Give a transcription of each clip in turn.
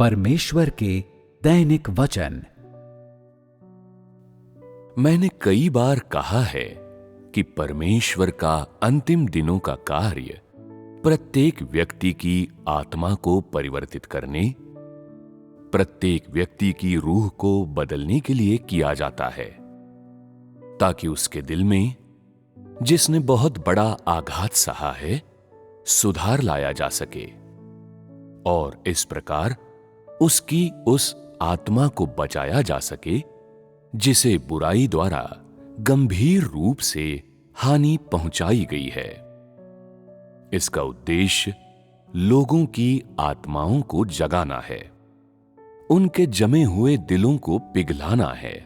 परमेश्वर के दैनिक वचन। मैंने कई बार कहा है कि परमेश्वर का अंतिम दिनों का कार्य प्रत्येक व्यक्ति की आत्मा को परिवर्तित करने, प्रत्येक व्यक्ति की रूह को बदलने के लिए किया जाता है, ताकि उसके दिल में, जिसने बहुत बड़ा आघात सहा है, सुधार लाया जा सके और इस प्रकार उसकी उस आत्मा को बचाया जा सके जिसे बुराई द्वारा गंभीर रूप से हानि पहुंचाई गई है। इसका उद्देश्य लोगों की आत्माओं को जगाना है, उनके जमे हुए दिलों को पिघलाना है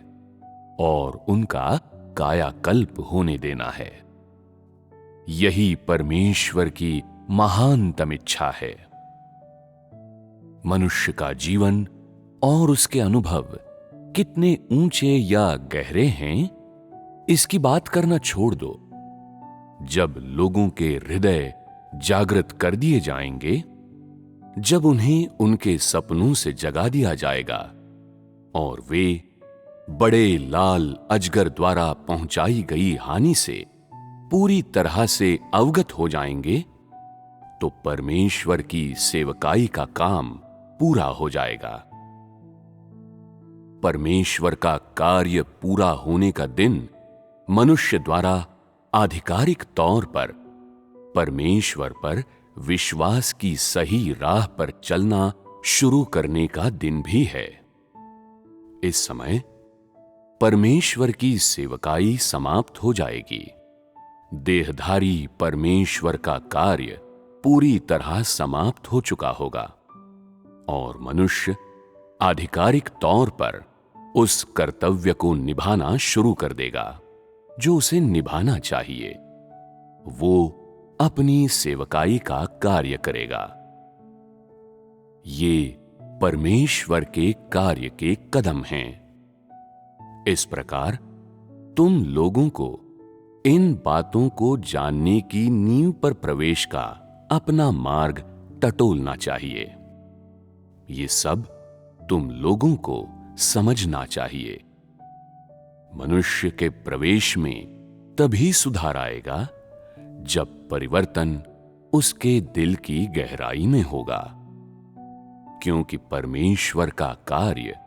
और उनका कायाकल्प होने देना है। यही परमेश्वर की महानतम इच्छा है। मनुष्य का जीवन और उसके अनुभव कितने ऊंचे या गहरे हैं, इसकी बात करना छोड़ दो। जब लोगों के हृदय जागृत कर दिए जाएंगे, जब उन्हें उनके सपनों से जगा दिया जाएगा और वे बड़े लाल अजगर द्वारा पहुंचाई गई हानि से पूरी तरह से अवगत हो जाएंगे, तो परमेश्वर की सेवकाई का काम पूरा हो जाएगा। परमेश्वर का कार्य पूरा होने का दिन मनुष्य द्वारा आधिकारिक तौर पर परमेश्वर पर विश्वास की सही राह पर चलना शुरू करने का दिन भी है। इस समय परमेश्वर की सेवकाई समाप्त हो जाएगी। देहधारी परमेश्वर का कार्य पूरी तरह समाप्त हो चुका होगा और मनुष्य आधिकारिक तौर पर उस कर्तव्य को निभाना शुरू कर देगा जो उसे निभाना चाहिए। वो अपनी सेवकाई का कार्य करेगा। ये परमेश्वर के कार्य के कदम हैं। इस प्रकार तुम लोगों को इन बातों को जानने की नींव पर प्रवेश का अपना मार्ग टटोलना चाहिए। ये सब तुम लोगों को समझना चाहिए। मनुष्य के प्रवेश में तभी सुधार आएगा जब परिवर्तन उसके दिल की गहराई में होगा, क्योंकि परमेश्वर का कार्य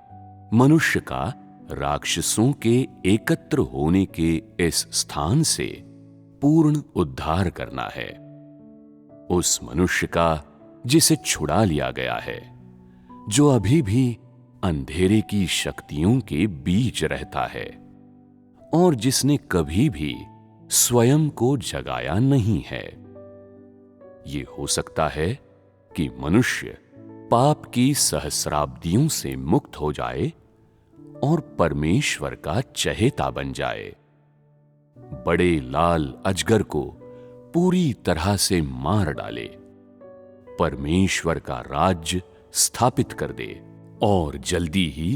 मनुष्य का राक्षसों के एकत्र होने के इस स्थान से पूर्ण उद्धार करना है। उस मनुष्य का जिसे छुड़ा लिया गया है, जो अभी भी अंधेरे की शक्तियों के बीच रहता है और जिसने कभी भी स्वयं को जगाया नहीं है। ये हो सकता है कि मनुष्य पाप की सहस्राब्दियों से मुक्त हो जाए और परमेश्वर का चहेता बन जाए, बड़े लाल अजगर को पूरी तरह से मार डाले, परमेश्वर का राज्य स्थापित कर दे और जल्दी ही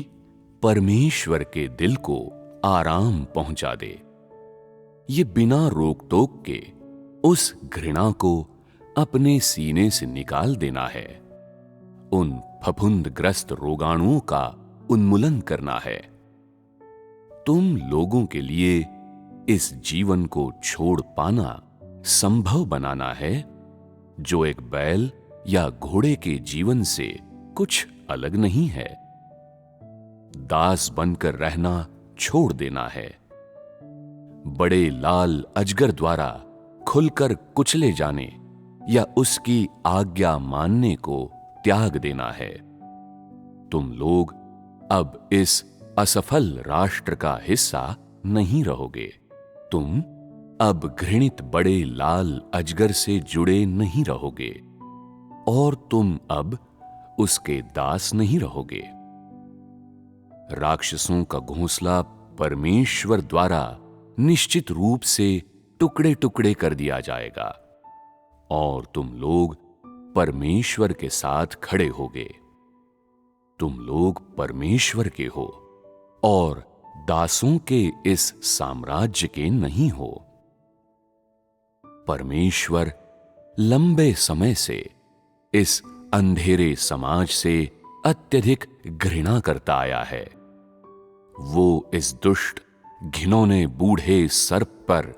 परमेश्वर के दिल को आराम पहुंचा दे। ये बिना रोक टोक के उस घृणा को अपने सीने से निकाल देना है, उन फफूंदग्रस्त रोगाणुओं का उन्मूलन करना है। तुम लोगों के लिए इस जीवन को छोड़ पाना संभव बनाना है, जो एक बैल या घोड़े के जीवन से कुछ अलग नहीं है। दास बनकर रहना छोड़ देना है, बड़े लाल अजगर द्वारा खुलकर कुचले जाने या उसकी आज्ञा मानने को त्याग देना है। तुम लोग अब इस असफल राष्ट्र का हिस्सा नहीं रहोगे। तुम अब घृणित बड़े लाल अजगर से जुड़े नहीं रहोगे और तुम अब उसके दास नहीं रहोगे। राक्षसों का घोंसला परमेश्वर द्वारा निश्चित रूप से टुकड़े टुकड़े कर दिया जाएगा और तुम लोग परमेश्वर के साथ खड़े होगे। तुम लोग परमेश्वर के हो और दासों के इस साम्राज्य के नहीं हो। परमेश्वर लंबे समय से इस अंधेरे समाज से अत्यधिक घृणा करता आया है। वो इस दुष्ट घिनौने बूढ़े सर्प पर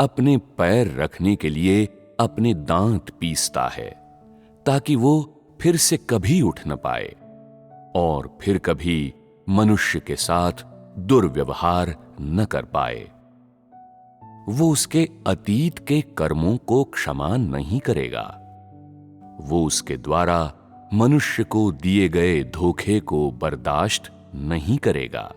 अपने पैर रखने के लिए अपने दांत पीसता है, ताकि वो फिर से कभी उठ न पाए और फिर कभी मनुष्य के साथ दुर्व्यवहार न कर पाए। वो उसके अतीत के कर्मों को क्षमा नहीं करेगा। वो उसके द्वारा मनुष्य को दिए गए धोखे को बर्दाश्त नहीं करेगा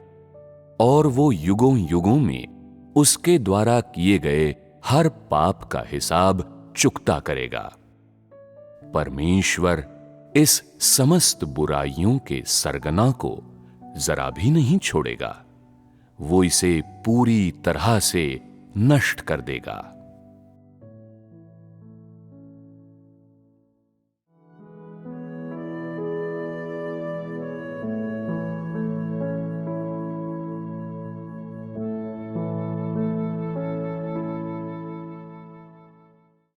और वो युगों युगों में उसके द्वारा किए गए हर पाप का हिसाब चुकता करेगा। परमेश्वर इस समस्त बुराइयों के सरगना को जरा भी नहीं छोड़ेगा। वो इसे पूरी तरह से नष्ट कर देगा।